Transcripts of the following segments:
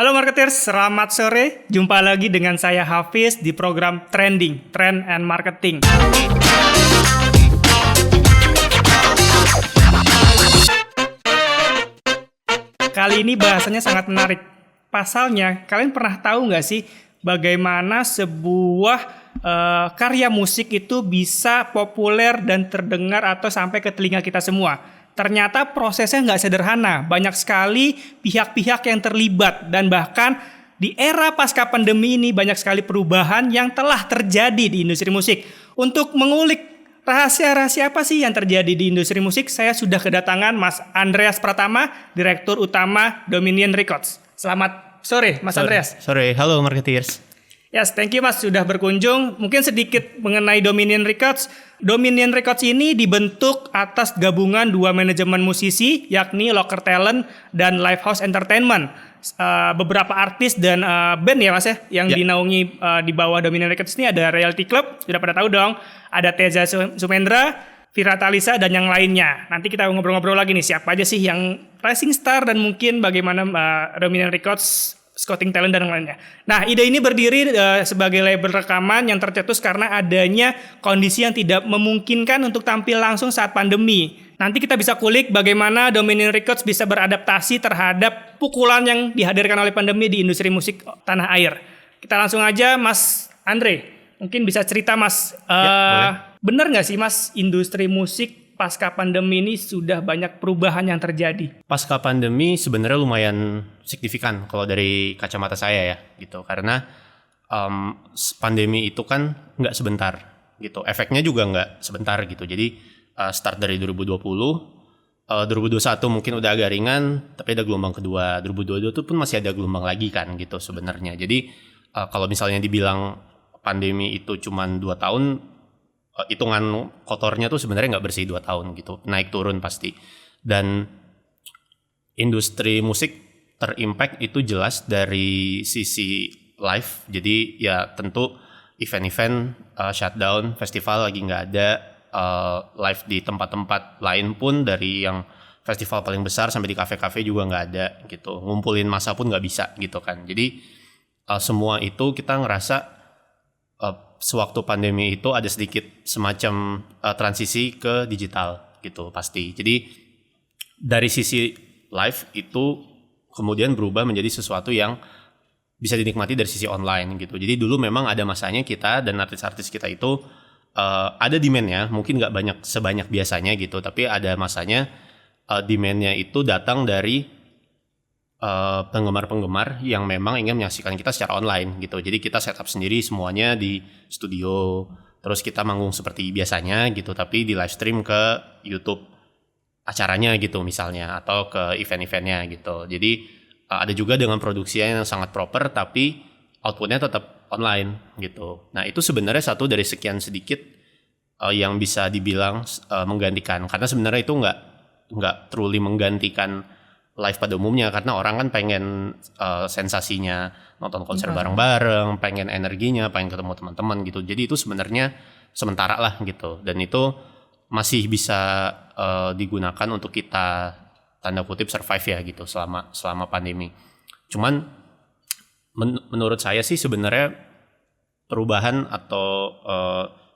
Halo marketers, selamat sore. Jumpa lagi dengan saya Hafiz di program Trending, Trend and Marketing. Kali ini bahasanya sangat menarik. Pasalnya, kalian pernah tahu nggak sih bagaimana sebuah karya musik itu bisa populer dan terdengar atau sampai ke telinga kita semua? Ternyata prosesnya nggak sederhana. Banyak sekali pihak-pihak yang terlibat dan bahkan di era pasca pandemi ini banyak sekali perubahan yang telah terjadi di industri musik. Untuk mengulik rahasia-rahasia apa sih yang terjadi di industri musik, saya sudah kedatangan Mas Andreas Pratama, Direktur Utama Dominion Records. Selamat sore, Mas Andreas. Sore, halo marketeers. Yes, thank you Mas sudah berkunjung. Mungkin sedikit mengenai Dominion Records. Dominion Records ini dibentuk atas gabungan dua manajemen musisi, yakni Locker Talent dan Lifehouse Entertainment. Beberapa artis dan band ya Mas ya, yang dinaungi di bawah Dominion Records ini ada Reality Club, sudah pada tahu dong. Ada Teza Sumendra, Vira Talisa, dan yang lainnya. Nanti kita ngobrol-ngobrol lagi nih, siapa aja sih yang rising star dan mungkin bagaimana Dominion Records scouting talent dan lainnya. Nah, ide ini berdiri sebagai label rekaman yang tercetus karena adanya kondisi yang tidak memungkinkan untuk tampil langsung saat pandemi. Nanti kita bisa kulik bagaimana Dominion Records bisa beradaptasi terhadap pukulan yang dihadirkan oleh pandemi di industri musik tanah air. Kita langsung aja, Mas Andre. Mungkin bisa cerita, Mas. Benar nggak sih, Mas, industri musik pasca pandemi ini sudah banyak perubahan yang terjadi? Pasca pandemi sebenarnya lumayan signifikan kalau dari kacamata saya ya gitu, karena pandemi itu kan nggak sebentar gitu, efeknya juga nggak sebentar gitu. Jadi start dari 2020, 2021 mungkin udah agak ringan, tapi ada gelombang kedua, 2022 itu pun masih ada gelombang lagi kan gitu sebenarnya. Jadi kalau misalnya dibilang pandemi itu cuma 2 tahun, hitungan kotornya tuh sebenarnya nggak bersih 2 tahun gitu, naik turun pasti. Dan industri musik terimpact itu jelas dari sisi live. Jadi ya tentu event-event shutdown, festival lagi nggak ada, live di tempat-tempat lain pun dari yang festival paling besar sampai di kafe-kafe juga nggak ada gitu. Ngumpulin massa pun nggak bisa gitu kan. Jadi semua itu kita ngerasa sewaktu pandemi itu ada sedikit semacam transisi ke digital gitu pasti. Jadi dari sisi live itu kemudian berubah menjadi sesuatu yang bisa dinikmati dari sisi online gitu. Jadi dulu memang ada masanya kita dan artis-artis kita itu ada demand-nya, mungkin nggak sebanyak biasanya gitu, tapi ada masanya demand-nya itu datang dari penggemar-penggemar yang memang ingin menyaksikan kita secara online gitu. Jadi kita setup sendiri semuanya di studio, terus kita manggung seperti biasanya gitu, tapi di live stream ke YouTube acaranya gitu misalnya, atau ke event-eventnya gitu. Jadi ada juga dengan produksinya yang sangat proper, tapi outputnya tetap online gitu. Nah itu sebenarnya satu dari sekian sedikit yang bisa dibilang menggantikan, karena sebenarnya itu nggak truly menggantikan live pada umumnya, karena orang kan pengen sensasinya nonton konser bareng-bareng, pengen energinya, pengen ketemu teman-teman gitu. Jadi itu sebenarnya sementara lah gitu, dan itu masih bisa digunakan untuk kita tanda kutip survive ya gitu selama pandemi. Cuman menurut saya sih sebenarnya perubahan atau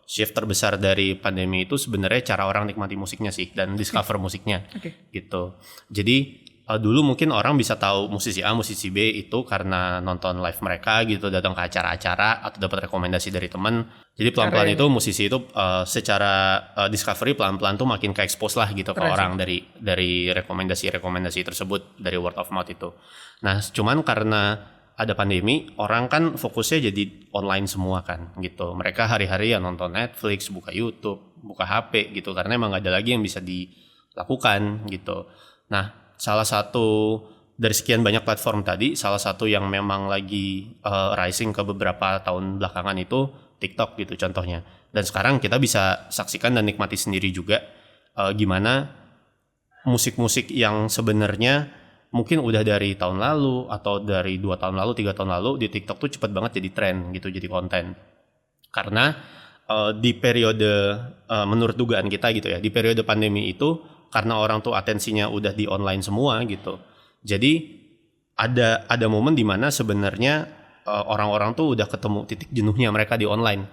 shift terbesar dari pandemi itu sebenarnya cara orang nikmati musiknya sih, dan discover musiknya gitu. Jadi dulu mungkin orang bisa tahu musisi A, musisi B itu karena nonton live mereka gitu, datang ke acara-acara atau dapat rekomendasi dari teman. Jadi pelan-pelan itu musisi itu secara discovery pelan-pelan tuh makin ke expose lah gitu ke orang dari rekomendasi tersebut, dari word of mouth itu. Nah, cuman karena ada pandemi, orang kan fokusnya jadi online semua kan gitu. Mereka hari-hari ya nonton Netflix, buka YouTube, buka HP gitu, karena emang gak ada lagi yang bisa dilakukan gitu. Nah, salah satu dari sekian banyak platform tadi, salah satu yang memang lagi rising ke beberapa tahun belakangan itu TikTok gitu contohnya. Dan sekarang kita bisa saksikan dan nikmati sendiri juga gimana musik-musik yang sebenarnya mungkin udah dari tahun lalu atau dari 2 tahun lalu, 3 tahun lalu di TikTok tuh cepet banget jadi tren gitu, jadi konten. Karena di periode menurut dugaan kita gitu ya, di periode pandemi itu karena orang tuh atensinya udah di online semua gitu. Jadi ada momen di mana sebenarnya orang-orang tuh udah ketemu titik jenuhnya mereka di online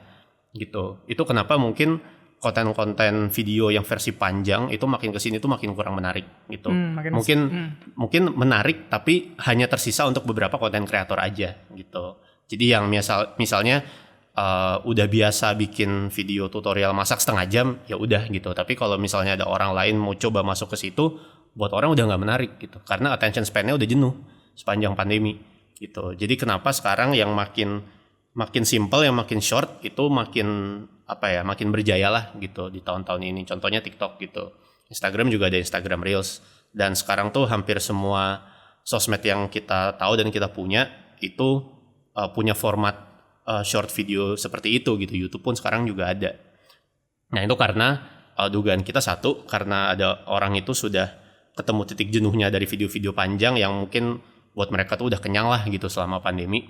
gitu. Itu kenapa mungkin konten-konten video yang versi panjang itu makin kesini tuh makin kurang menarik gitu. Mungkin menarik tapi hanya tersisa untuk beberapa konten kreator aja gitu. Jadi yang misalnya udah biasa bikin video tutorial masak setengah jam ya udah gitu. Tapi kalau misalnya ada orang lain mau coba masuk ke situ, buat orang udah nggak menarik gitu. Karena attention span-nya udah jenuh sepanjang pandemi gitu. Jadi kenapa sekarang yang makin simple, yang makin short itu makin berjaya lah gitu di tahun-tahun ini. Contohnya TikTok gitu. Instagram juga ada Instagram Reels. Dan sekarang tuh hampir semua sosmed yang kita tahu dan kita punya itu punya format short video seperti itu gitu. YouTube pun sekarang juga ada. Nah itu karena dugaan kita satu, karena ada orang itu sudah ketemu titik jenuhnya dari video-video panjang yang mungkin buat mereka tuh udah kenyang lah gitu selama pandemi.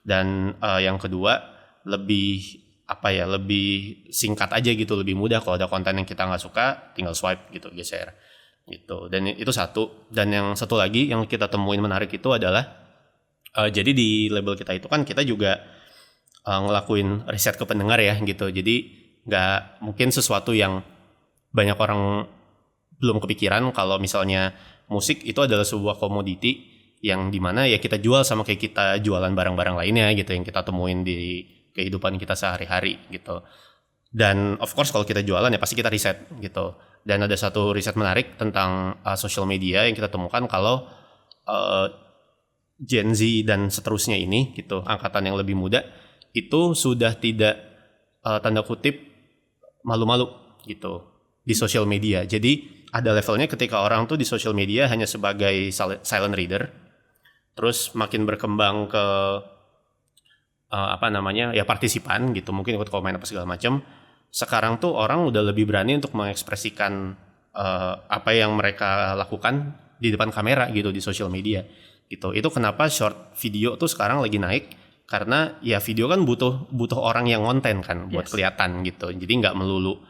Dan yang kedua lebih singkat aja gitu, lebih mudah kalau ada konten yang kita nggak suka tinggal swipe gitu, geser gitu. Dan itu satu. Dan yang satu lagi yang kita temuin menarik itu adalah jadi di label kita itu kan kita juga ngelakuin riset ke pendengar ya gitu. Jadi nggak mungkin sesuatu yang banyak orang belum kepikiran kalau misalnya musik itu adalah sebuah komoditi yang dimana ya kita jual sama kayak kita jualan barang-barang lainnya gitu yang kita temuin di kehidupan kita sehari-hari gitu. Dan of course kalau kita jualan ya pasti kita riset gitu. Dan ada satu riset menarik tentang social media yang kita temukan kalau Gen Z dan seterusnya ini gitu, angkatan yang lebih muda itu sudah tidak tanda kutip malu-malu gitu di social media. Jadi ada levelnya ketika orang tuh di social media hanya sebagai silent reader. Terus makin berkembang ke partisipan gitu, mungkin ikut komen apa segala macam. Sekarang tuh orang udah lebih berani untuk mengekspresikan apa yang mereka lakukan di depan kamera gitu di social media gitu. Itu kenapa short video tuh sekarang lagi naik, karena ya video kan butuh orang yang ngonten kan buat kelihatan gitu. Jadi nggak melulu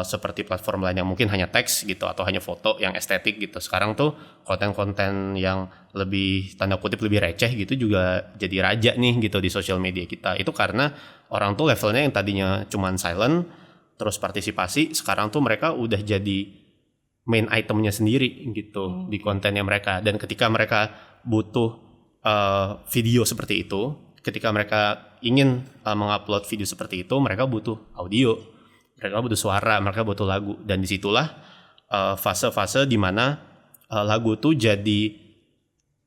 seperti platform lain yang mungkin hanya teks gitu atau hanya foto yang estetik gitu. Sekarang tuh konten-konten yang lebih tanda kutip lebih receh gitu juga jadi raja nih gitu di sosial media kita. Itu karena orang tuh levelnya yang tadinya cuman silent terus partisipasi, sekarang tuh mereka udah jadi main itemnya sendiri gitu di kontennya mereka. Dan ketika mereka butuh video seperti itu, ketika mereka ingin mengupload video seperti itu, mereka butuh audio, mereka butuh suara, mereka butuh lagu. Dan disitulah fase-fase di mana lagu tuh jadi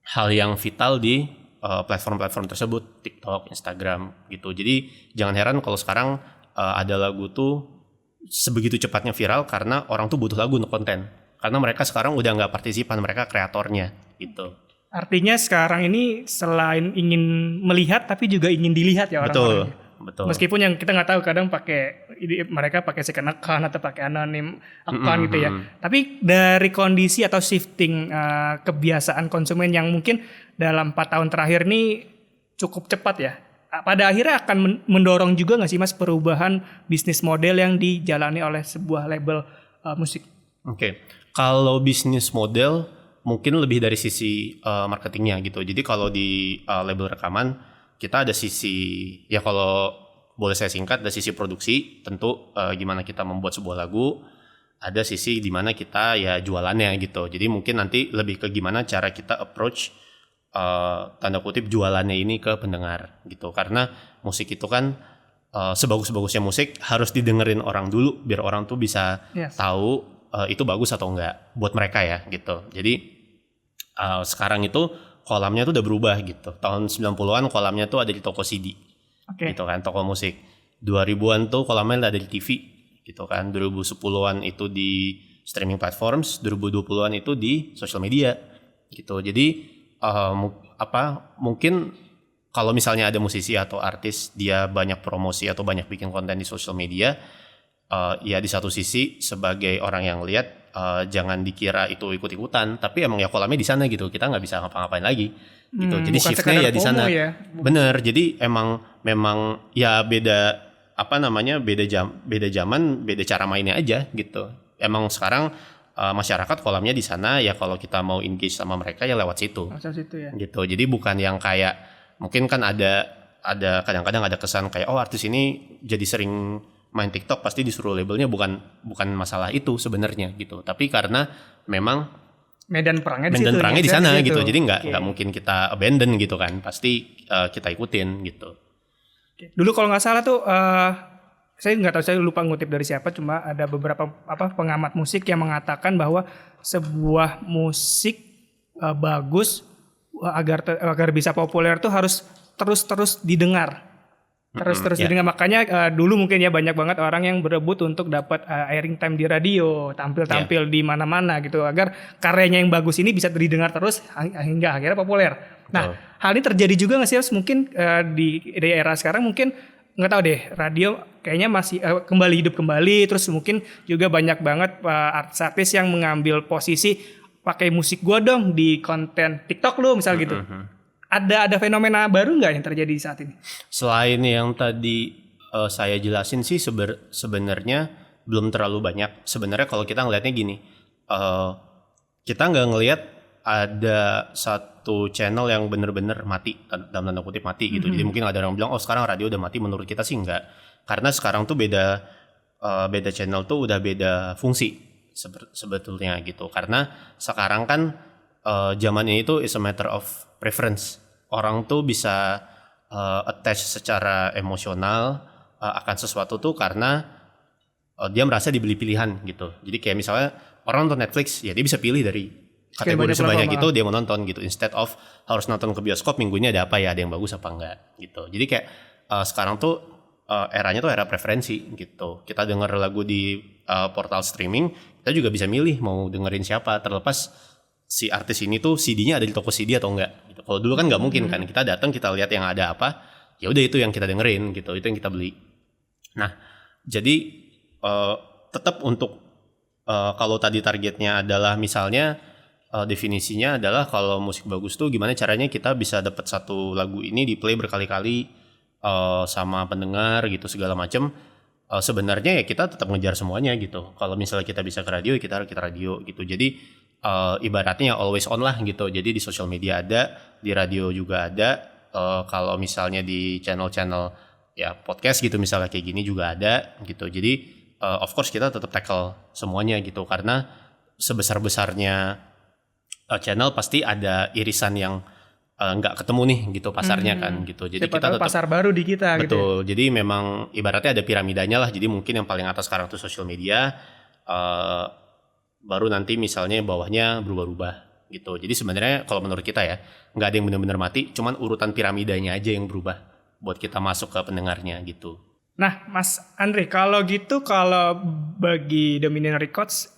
hal yang vital di platform-platform tersebut, TikTok, Instagram gitu. Jadi jangan heran kalau sekarang ada lagu tuh sebegitu cepatnya viral karena orang tuh butuh lagu untuk konten. Karena mereka sekarang udah nggak partisipan, mereka kreatornya gitu. Artinya sekarang ini selain ingin melihat tapi juga ingin dilihat ya orang-orang. Betul. Meskipun yang kita nggak tahu kadang mereka pakai second account atau pakai anonim account gitu ya. Tapi dari kondisi atau shifting kebiasaan konsumen yang mungkin dalam 4 tahun terakhir ini cukup cepat ya. Pada akhirnya akan mendorong juga nggak sih Mas perubahan bisnis model yang dijalani oleh sebuah label musik? Oke. Kalau bisnis model mungkin lebih dari sisi marketingnya gitu. Jadi kalau di label rekaman kita ada sisi, ya kalau boleh saya singkat, ada sisi produksi, tentu gimana kita membuat sebuah lagu, ada sisi di mana kita ya jualannya gitu. Jadi mungkin nanti lebih ke gimana cara kita approach tanda kutip jualannya ini ke pendengar gitu. Karena musik itu kan sebagus-bagusnya musik harus didengerin orang dulu biar orang tuh bisa tahu itu bagus atau enggak buat mereka ya gitu. Jadi sekarang itu kolamnya tuh udah berubah gitu. Tahun 90-an kolamnya tuh ada di toko CD. Gitu kan, toko musik. 2000-an tuh kolamnya ada di TV gitu kan. 2010-an itu di streaming platforms, 2020-an itu di social media gitu. Jadi mungkin kalau misalnya ada musisi atau artis dia banyak promosi atau banyak bikin konten di social media, ya di satu sisi sebagai orang yang lihat jangan dikira itu ikut-ikutan, tapi emang ya kolamnya di sana gitu, kita nggak bisa ngapa-ngapain lagi gitu. Jadi shiftnya ya di sana. Ya. Bener, jadi memang ya beda zaman, beda cara mainnya aja gitu. Emang sekarang masyarakat kolamnya di sana ya, kalau kita mau engage sama mereka ya lewat situ. Macam situ ya. Gitu. Jadi bukan yang kayak mungkin kan ada kadang-kadang ada kesan kayak artis ini jadi sering main TikTok pasti disuruh labelnya, bukan masalah itu sebenarnya gitu. Tapi karena memang medan perangnya di sana gitu. Jadi nggak mungkin kita abandon gitu kan. Pasti kita ikutin gitu. Dulu kalau nggak salah tuh saya nggak tahu, saya lupa ngutip dari siapa, cuma ada beberapa pengamat musik yang mengatakan bahwa sebuah musik bagus agar bisa populer tuh harus terus didengar. Terus didengar. Makanya dulu mungkin ya banyak banget orang yang berebut untuk dapat airing time di radio, tampil di mana-mana gitu, agar karyanya yang bagus ini bisa didengar terus hingga akhirnya populer. Nah, hal ini terjadi juga nggak sih, mungkin di era sekarang mungkin nggak tahu deh, radio kayaknya masih kembali hidup kembali, terus mungkin juga banyak banget artis-artis yang mengambil posisi pakai musik gua dong di konten TikTok lu misal gitu. Ada fenomena baru nggak yang terjadi saat ini? Selain yang tadi saya jelasin sih sebenarnya belum terlalu banyak. Sebenarnya kalau kita ngelihatnya gini, kita nggak ngelihat ada satu channel yang benar-benar mati, dalam tanda kutip mati gitu. Jadi mungkin ada orang bilang sekarang radio udah mati, menurut kita sih enggak. Karena sekarang tuh beda channel tuh udah beda fungsi sebetulnya gitu. Karena sekarang kan zaman ini tuh is a matter of preference. Orang tuh bisa attach secara emosional akan sesuatu tuh karena dia merasa dibeli pilihan gitu. Jadi kayak misalnya orang nonton Netflix, ya dia bisa pilih dari kategori sebanyak itu dia mau nonton gitu, instead of harus nonton ke bioskop minggunya ada apa ya, ada yang bagus apa enggak gitu. Jadi kayak sekarang tuh eranya tuh era preferensi gitu. Kita denger lagu di portal streaming, kita juga bisa milih mau dengerin siapa, terlepas si artis ini tuh CD-nya ada di toko CD atau enggak gitu. Kalau dulu kan nggak mungkin kan, kita datang kita lihat yang ada apa, ya udah itu yang kita dengerin gitu, itu yang kita beli. Nah jadi tetap untuk kalau tadi targetnya adalah misalnya definisinya adalah kalau musik bagus tuh gimana caranya kita bisa dapat satu lagu ini di play berkali-kali sama pendengar gitu segala macam. Sebenarnya ya kita tetap ngejar semuanya gitu. Kalau misalnya kita bisa ke radio, kita harus ke radio gitu. Jadi ibaratnya always on lah gitu. Jadi di sosial media ada, di radio juga ada. Kalau misalnya di channel-channel ya podcast gitu misalnya kayak gini juga ada gitu. Jadi of course kita tetap tackle semuanya gitu, karena sebesar-besarnya channel pasti ada irisan yang nggak ketemu nih gitu pasarnya kan gitu. Jadi siapa kita tetap pasar baru di kita. Betul. Gitu ya? Jadi memang ibaratnya ada piramidanya lah. Jadi mungkin yang paling atas sekarang tuh sosial media, baru nanti misalnya bawahnya berubah-ubah gitu. Jadi sebenarnya kalau menurut kita ya nggak ada yang benar-benar mati, cuman urutan piramidanya aja yang berubah buat kita masuk ke pendengarnya gitu. Nah, Mas Andre, kalau gitu, kalau bagi Dominion Records,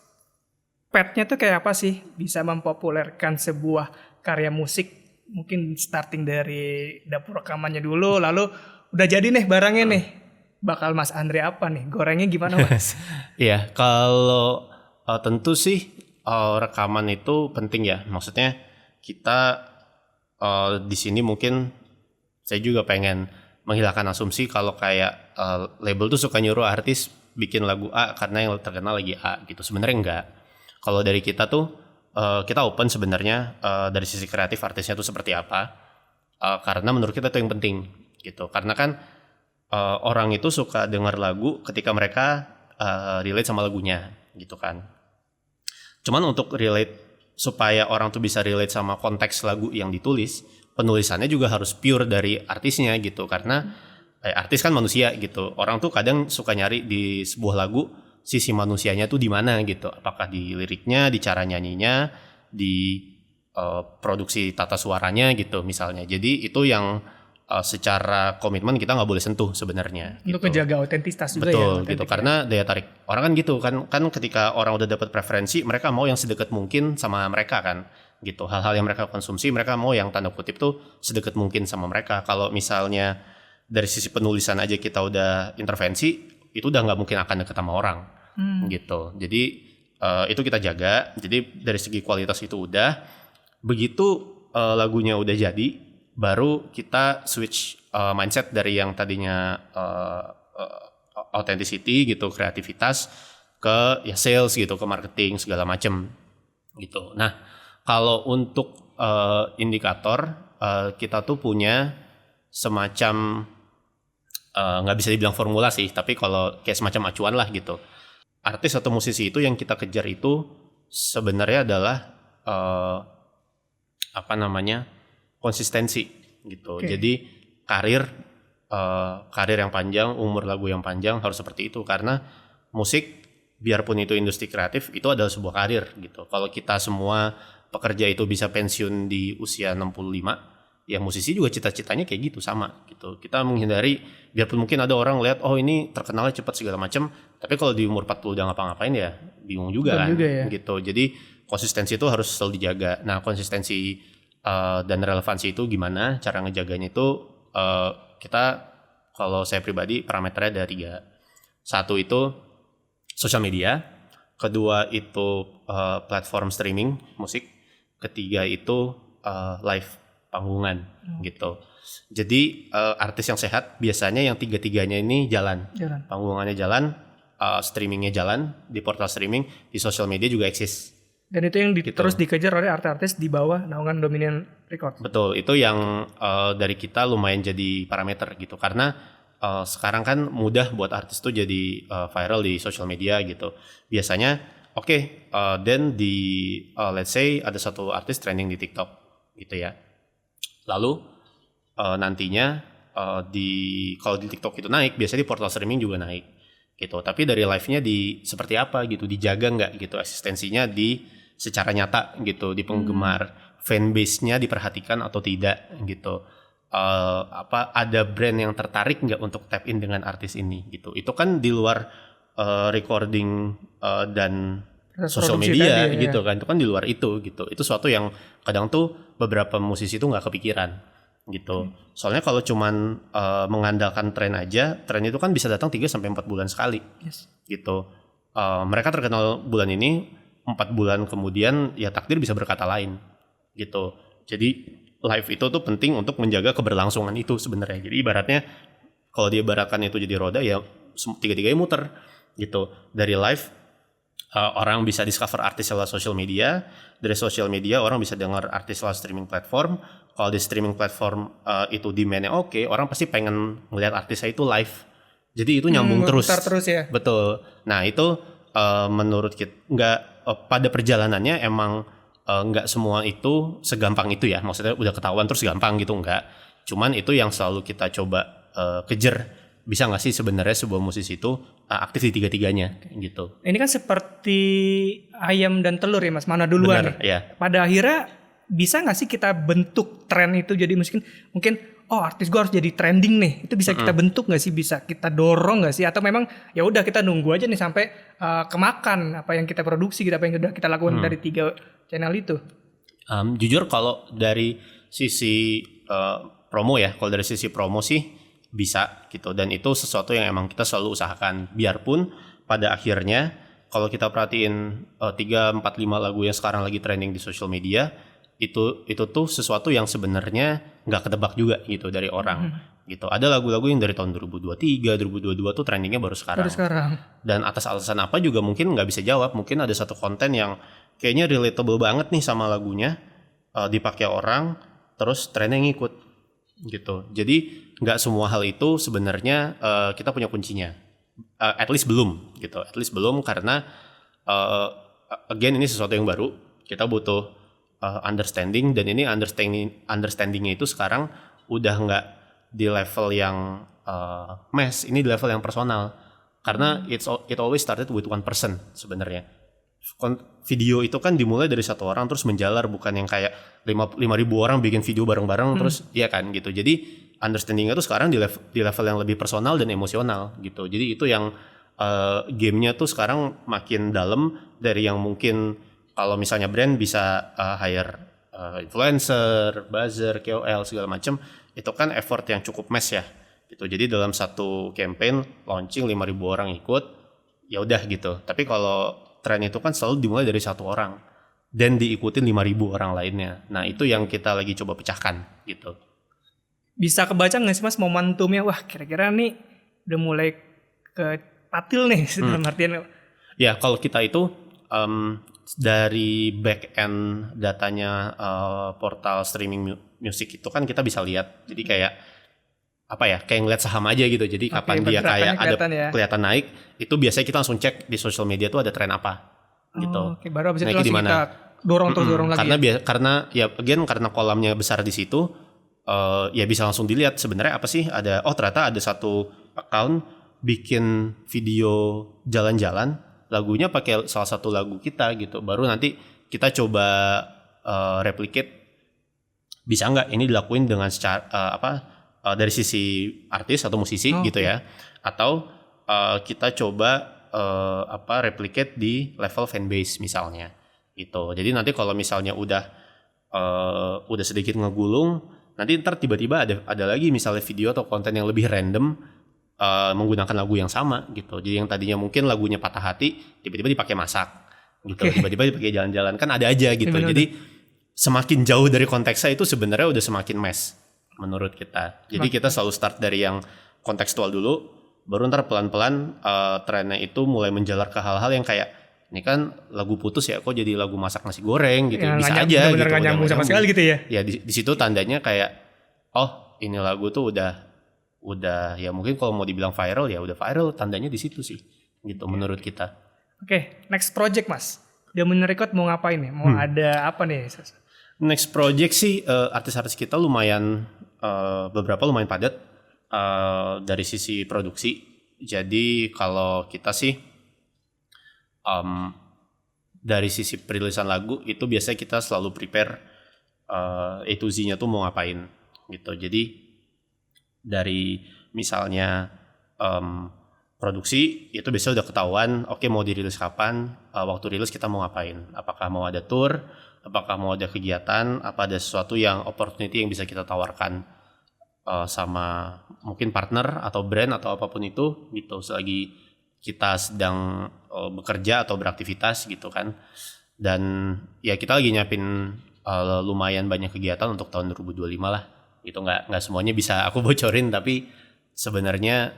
petnya tuh kayak apa sih bisa mempopulerkan sebuah karya musik? Mungkin starting dari dapur rekamannya dulu, lalu udah jadi nih barangnya nih, bakal Mas Andre apa nih? Gorengnya gimana Mas? Iya, kalau tentu sih rekaman itu penting ya. Maksudnya kita di sini mungkin saya juga pengen menghilangkan asumsi kalau kayak label tuh suka nyuruh artis bikin lagu A karena yang terkenal lagi A gitu. Sebenarnya enggak. Kalau dari kita tuh kita open sebenarnya dari sisi kreatif artisnya tuh seperti apa, karena menurut kita itu yang penting gitu. Karena kan orang itu suka dengar lagu ketika mereka relate sama lagunya gitu kan. Cuman untuk relate, supaya orang tuh bisa relate sama konteks lagu yang ditulis, penulisannya juga harus pure dari artisnya gitu. Karena artis kan manusia gitu. Orang tuh kadang suka nyari di sebuah lagu sisi manusianya tuh di mana gitu, apakah di liriknya, di cara nyanyinya, di produksi tata suaranya gitu misalnya. Jadi itu yang secara komitmen kita nggak boleh sentuh sebenarnya. Untuk gitu. menjaga otentitas juga. Betul ya, gitu, karena daya tarik orang kan gitu kan ketika orang udah dapat preferensi, mereka mau yang sedekat mungkin sama mereka kan gitu. Hal-hal yang mereka konsumsi, mereka mau yang tanda kutip tuh sedekat mungkin sama mereka. Kalau misalnya dari sisi penulisan aja kita udah intervensi, itu udah nggak mungkin akan deket sama orang. Gitu. Jadi itu kita jaga. Jadi dari segi kualitas itu udah. Begitu lagunya udah jadi, baru kita switch mindset dari yang tadinya authenticity gitu, kreativitas, ke ya sales gitu, ke marketing segala macem gitu. Nah, kalau untuk indikator kita tuh punya semacam nggak bisa dibilang formula sih, tapi kalau kayak semacam acuan lah gitu. Artis atau musisi itu yang kita kejar itu sebenarnya adalah konsistensi gitu. Oke. Jadi karir yang panjang, umur lagu yang panjang harus seperti itu, karena musik biarpun itu industri kreatif itu adalah sebuah karir gitu. Kalau kita semua pekerja itu bisa pensiun di usia 65, ya musisi juga cita-citanya kayak gitu sama gitu. Kita menghindari, biarpun mungkin ada orang lihat oh ini terkenalnya cepat segala macam, tapi kalau di umur 40 udah ngapa-ngapain ya bingung juga kan gitu. Jadi konsistensi itu harus selalu dijaga. Nah, konsistensi dan relevansi itu gimana cara ngejaganya itu kita, kalau saya pribadi parameternya ada 3. Satu itu sosial media, kedua itu platform streaming musik, ketiga itu live panggungan gitu. Jadi artis yang sehat biasanya yang 3-tiganya ini jalan. Panggungannya jalan, streamingnya jalan di portal streaming, di sosial media juga eksis. Dan itu yang terus dikejar oleh artis-artis di bawah naungan Dominion Records. Betul, itu yang dari kita lumayan jadi parameter gitu, karena sekarang kan mudah buat artis tuh jadi viral di sosial media gitu. Biasanya then di let's say ada satu artis trending di TikTok gitu ya. Lalu nantinya kalau di TikTok itu naik, biasanya di portal streaming juga naik gitu. Tapi dari live-nya seperti apa gitu, dijaga nggak gitu eksistensinya secara nyata gitu, di penggemar, fanbase-nya diperhatikan atau tidak gitu. Ada brand yang tertarik nggak untuk tap in dengan artis ini gitu. Itu kan di luar recording dan sosial media tadi, gitu kan. Itu kan di luar itu gitu. Itu suatu yang kadang tuh beberapa musisi tuh nggak kepikiran gitu. Soalnya kalau cuman mengandalkan tren aja, tren itu kan bisa datang 3-4 bulan sekali. Gitu. Mereka terkenal bulan ini, 4 bulan kemudian ya takdir bisa berkata lain gitu. Jadi live itu tuh penting untuk menjaga keberlangsungan itu sebenarnya. Jadi ibaratnya kalau diibaratkan itu jadi roda ya 3-tiganya muter gitu. Dari live orang bisa discover artis lewat social media, dari social media orang bisa dengar artis lewat streaming platform. Kalau di streaming platform itu demand-nya oke, orang pasti pengen ngelihat artisnya itu live. Jadi itu nyambung terus ya. Betul. Nah itu menurut kita pada perjalanannya emang nggak semua itu segampang itu ya, maksudnya udah ketahuan terus gampang gitu, nggak. Cuman itu yang selalu kita coba kejar, bisa nggak sih sebenarnya sebuah musisi itu aktif di 3-tiganya gitu. Ini kan seperti ayam dan telur ya Mas, mana duluan? Bener, ya. Pada akhirnya bisa nggak sih kita bentuk tren itu jadi mungkin artis gue harus jadi trending nih, itu bisa kita bentuk nggak sih, bisa kita dorong nggak sih, atau memang ya udah kita nunggu aja nih sampai kemakan apa yang kita produksi, apa yang sudah kita lakukan dari 3 channel itu? Jujur kalau dari sisi promo ya, kalau dari sisi promo sih bisa gitu, dan itu sesuatu yang emang kita selalu usahakan. Biarpun pada akhirnya kalau kita perhatiin 3, 4, 5 lagu yang sekarang lagi trending di social media, itu tuh sesuatu yang sebenarnya nggak ketebak juga gitu dari orang gitu. Ada lagu-lagu yang dari tahun 2023, 2022 tuh trendingnya baru sekarang. Dan atas alasan apa juga mungkin nggak bisa jawab. Mungkin ada satu konten yang kayaknya relatable banget nih sama lagunya, dipakai orang, terus trennya ngikut gitu. Jadi nggak semua hal itu sebenarnya kita punya kuncinya. At least belum gitu. At least belum karena again ini sesuatu yang baru. Kita butuh understanding, dan ini understandingnya itu sekarang udah nggak di level yang mass, ini di level yang personal, karena it always started with one person sebenarnya. Video itu kan dimulai dari satu orang terus menjalar, bukan yang kayak 5.000 orang bikin video bareng-bareng terus ya kan gitu. Jadi understandingnya tuh sekarang di level yang lebih personal dan emosional gitu. Jadi itu yang gamenya tuh sekarang makin dalam, dari yang mungkin kalau misalnya brand bisa hire influencer, buzzer, KOL segala macam, itu kan effort yang cukup mass ya gitu. Jadi dalam satu campaign launching 5.000 orang ikut, ya udah gitu. Tapi kalau tren itu kan selalu dimulai dari satu orang dan diikutin 5.000 orang lainnya. Nah itu yang kita lagi coba pecahkan gitu. Bisa kebaca nggak sih Mas momentumnya? Wah kira-kira nih udah mulai ke patil nih dalam artian Ya, kalau kita itu dari back end datanya portal streaming music itu kan kita bisa lihat. Jadi kayak apa ya, kayak ngeliat saham aja gitu. Jadi kapan dia kayak ada kelihatan naik, itu biasanya kita langsung cek di social media tuh ada tren apa gitu. Oke, baru abis itu langsung kita dorong lagi. Karena karena kolamnya besar di situ, ya bisa langsung dilihat sebenarnya apa sih ada. Oh, ternyata ada satu account bikin video jalan-jalan, lagunya pakai salah satu lagu kita gitu. Baru nanti kita coba replicate, bisa nggak ini dilakuin dengan secara dari sisi artis atau musisi gitu ya, atau kita coba replicate di level fanbase misalnya gitu. Jadi nanti kalau misalnya udah sedikit ngegulung, nanti ntar tiba-tiba ada lagi misalnya video atau konten yang lebih random menggunakan lagu yang sama gitu. Jadi yang tadinya mungkin lagunya Patah Hati tiba-tiba dipakai masak gitu, tiba-tiba dipakai jalan-jalan, kan ada aja gitu. Jadi semakin jauh dari konteksnya itu sebenarnya udah semakin mess menurut kita. Jadi kita selalu start dari yang kontekstual dulu, baru ntar pelan-pelan trennya itu mulai menjalar ke hal-hal yang kayak ini kan lagu putus ya, kok jadi lagu masak nasi goreng gitu, ya, bisa aja gitu. Gak nyambung sama sekali gitu ya. Ya di situ tandanya kayak oh ini lagu tuh udah ya mungkin kalau mau dibilang viral ya udah viral, tandanya di situ sih gitu menurut kita. Oke, next project Mas. Dominant Record mau ngapain nih? Mau ada apa nih? Next project sih artis-artis kita beberapa lumayan padat dari sisi produksi. Jadi kalau kita sih dari sisi perilisan lagu itu biasanya kita selalu prepare A to Z-nya tuh mau ngapain gitu. Jadi dari misalnya produksi itu biasanya udah ketahuan, oke, mau dirilis kapan, waktu rilis kita mau ngapain, apakah mau ada tour, apakah mau ada kegiatan, apa ada sesuatu yang opportunity yang bisa kita tawarkan sama mungkin partner atau brand atau apapun itu gitu selagi kita sedang bekerja atau beraktivitas gitu kan. Dan ya kita lagi nyiapin lumayan banyak kegiatan untuk tahun 2025 lah gitu. Nggak semuanya bisa aku bocorin, tapi sebenarnya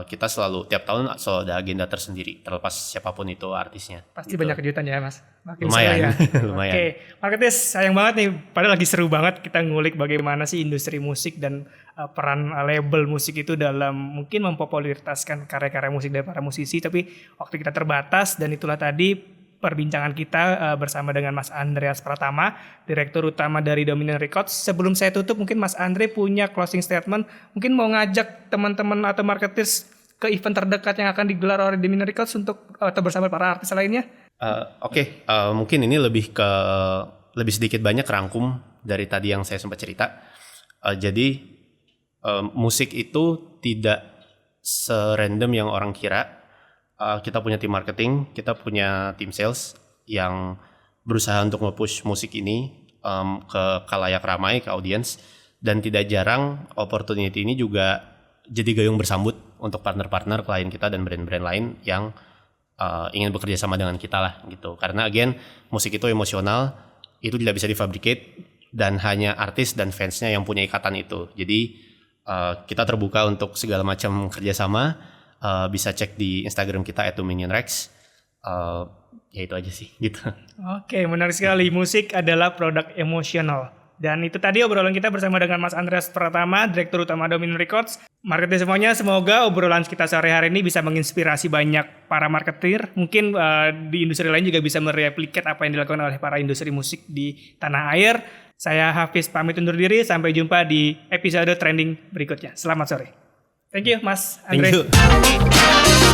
kita selalu tiap tahun selalu ada agenda tersendiri terlepas siapapun itu artisnya. Pasti gitu. Banyak kejutan ya Mas. Lumayan. Lumayan. Oke, Marketis sayang banget nih, padahal lagi seru banget kita ngulik bagaimana sih industri musik dan peran label musik itu dalam mungkin mempopulertaskan karya-karya musik dari para musisi, tapi waktu kita terbatas dan itulah tadi perbincangan kita bersama dengan Mas Andreas Pratama, Direktur Utama dari Dominant Records. Sebelum saya tutup, mungkin Mas Andre punya closing statement, mungkin mau ngajak teman-teman atau marketeers ke event terdekat yang akan digelar oleh Dominant Records untuk atau bersama para artis lainnya. Mungkin ini lebih sedikit banyak rangkum dari tadi yang saya sempat cerita. Jadi musik itu tidak serandom yang orang kira. Kita punya tim marketing, kita punya tim sales yang berusaha untuk nge-push musik ini ke khalayak ramai, ke audiens, dan tidak jarang opportunity ini juga jadi gayung bersambut untuk partner-partner klien kita dan brand-brand lain yang ingin bekerja sama dengan kita lah gitu. Karena again, musik itu emosional, itu tidak bisa difabricate dan hanya artis dan fansnya yang punya ikatan itu. Jadi kita terbuka untuk segala macam kerjasama. Bisa cek di Instagram kita @dominionrex. Ya itu aja sih gitu. Oke, menarik sekali. Musik adalah produk emosional. Dan itu tadi obrolan kita bersama dengan Mas Andreas Pratama, Direktur Utama Dominant Records. Marketer semuanya, semoga obrolan kita sore hari ini bisa menginspirasi banyak para marketer. Mungkin di industri lain juga bisa mereplikat apa yang dilakukan oleh para industri musik di tanah air. Saya Hafiz pamit undur diri. Sampai jumpa di episode trending berikutnya. Selamat sore. Thank you Mas Andre. Thank you.